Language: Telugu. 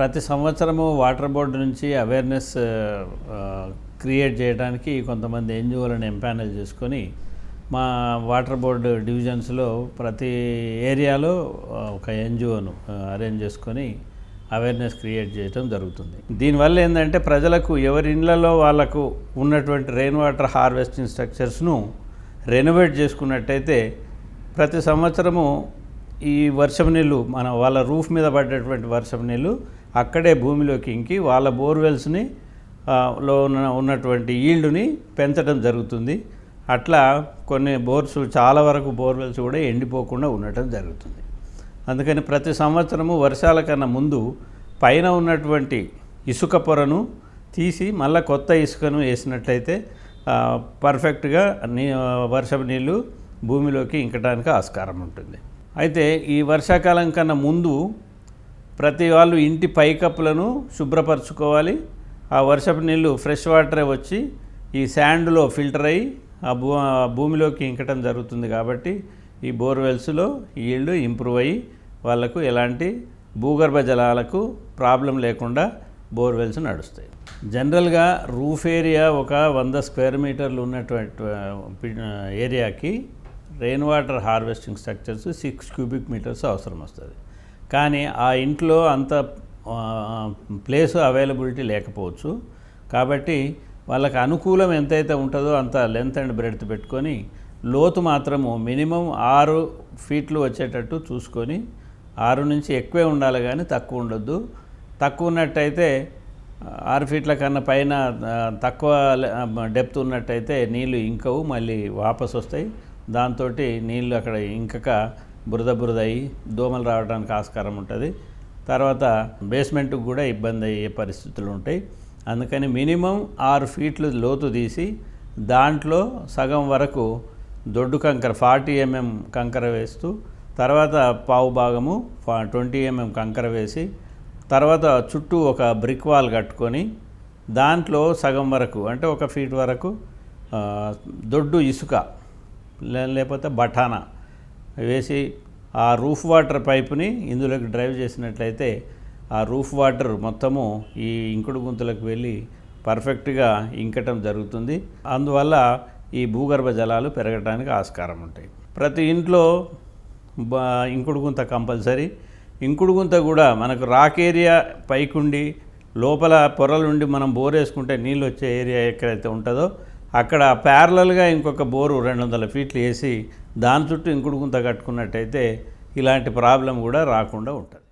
ప్రతి సంవత్సరము వాటర్ బోర్డు నుంచి అవేర్నెస్ క్రియేట్ చేయడానికి కొంతమంది ఎన్జిఓలను ఎంపానల్ చేసుకొని మా వాటర్ బోర్డు డివిజన్స్లో ప్రతి ఏరియాలో ఒక ఎన్జిఓను అరేంజ్ చేసుకొని అవేర్నెస్ క్రియేట్ చేయడం జరుగుతుంది. దీనివల్ల ఏంటంటే ప్రజలకు ఎవరి ఇళ్లలో వాళ్ళకు ఉన్నటువంటి రెయిన్ వాటర్ హార్వెస్టింగ్ స్ట్రక్చర్స్ను రెనోవేట్ చేసుకున్నట్టయితే ప్రతి సంవత్సరము ఈ వర్షం నీళ్ళు వాళ్ళ రూఫ్ మీద పడ్డటువంటి వర్షం నీళ్ళు అక్కడే భూమిలోకి ఇంకి వాళ్ళ బోర్వెల్స్ని లో ఉన్నటువంటి ఈల్డ్ని పెంచడం జరుగుతుంది. అట్లా కొన్ని చాలా వరకు బోర్వెల్స్ కూడా ఎండిపోకుండా ఉండటం జరుగుతుంది. అందుకని ప్రతి సంవత్సరము వర్షాల కన్నా ముందు పైన ఉన్నటువంటి ఇసుక పొరను తీసి మళ్ళీ కొత్త ఇసుకను వేసినట్లయితే పర్ఫెక్ట్గా వర్షపు నీళ్ళు భూమిలోకి ఇంకడానికి ఆస్కారం ఉంటుంది. అయితే ఈ వర్షాకాలం కన్నా ముందు ప్రతి వాళ్ళు ఇంటి పైకప్పులను శుభ్రపరచుకోవాలి. ఆ వర్షపు నీళ్ళు ఫ్రెష్ వాటరే వచ్చి ఈ శాండ్లో ఫిల్టర్ అయ్యి భూమిలోకి ఇంకటం జరుగుతుంది. కాబట్టి ఈ బోర్వెల్స్లో ఈల్డ్ ఇంప్రూవ్ అయ్యి వాళ్ళకు ఎలాంటి భూగర్భ జలాలకు ప్రాబ్లం లేకుండా బోర్వెల్స్ నడుస్తాయి. జనరల్గా రూఫ్ ఏరియా ఒక 100 స్క్వేర్ మీటర్లు ఉన్నటువంటి ఏరియాకి rain water harvesting structures 6 cubic metres అవసరం వస్తుంది. కానీ ఆ ఇంట్లో అంత ప్లేసు అవైలబిలిటీ లేకపోవచ్చు. కాబట్టి వాళ్ళకి అనుకూలం ఎంతైతే ఉంటుందో అంత లెంత్ అండ్ బ్రెడ్త్ పెట్టుకొని లోతు మాత్రము మినిమం 6 ఫీట్లు వచ్చేటట్టు చూసుకొని 6 నుంచి ఎక్కువే ఉండాలి కానీ తక్కువ ఉండొద్దు. తక్కువ ఉన్నట్టయితే 6 ఫీట్ల కన్నా పైన తక్కువ డెప్త్ ఉన్నట్టయితే నీళ్ళు ఇంకవు, మళ్ళీ వాపసు వస్తాయి. దాంతో నీళ్ళు అక్కడ ఇంకక బురద అయ్యి దోమలు రావడానికి ఆస్కారం ఉంటుంది. తర్వాత బేస్మెంట్కి కూడా ఇబ్బంది అయ్యే పరిస్థితులు ఉంటాయి. అందుకని మినిమం 6 ఫీట్లు లోతు తీసి దాంట్లో సగం వరకు దొడ్డు కంకర 40 mm కంకర వేస్తూ, తర్వాత పావు భాగము 20 mm కంకర వేసి, తర్వాత చుట్టూ ఒక బ్రిక్ వాల్ కట్టుకొని దాంట్లో సగం వరకు అంటే 1 ఫీట్ వరకు దొడ్డు ఇసుక లేకపోతే బఠానా వేసి ఆ రూఫ్ వాటర్ పైపుని ఇందులోకి డ్రైవ్ చేసినట్లయితే ఆ రూఫ్ వాటర్ మొత్తము ఈ ఇంకుడు గుంతలకు వెళ్ళి పర్ఫెక్ట్గా ఇంకటం జరుగుతుంది. అందువల్ల ఈ భూగర్భ జలాలు పెరగడానికి ఆస్కారం ఉంటాయి. ప్రతి ఇంట్లో ఇంకుడు గుంత కంపల్సరీ. ఇంకుడు గుంత కూడా మనకు రాక్ ఏరియా పైకుండి లోపల పొరలుండి మనం బోర్ వేసుకుంటే నీళ్ళు వచ్చే ఏరియా ఎక్కడైతే ఉంటుందో అక్కడ ప్యారలల్గా ఇంకొక బోరు 200 ఫీట్లు వేసి దాని చుట్టూ ఇంకుడు గుంత కట్టుకున్నట్టయితే ఇలాంటి ప్రాబ్లం కూడా రాకుండా ఉంటుంది.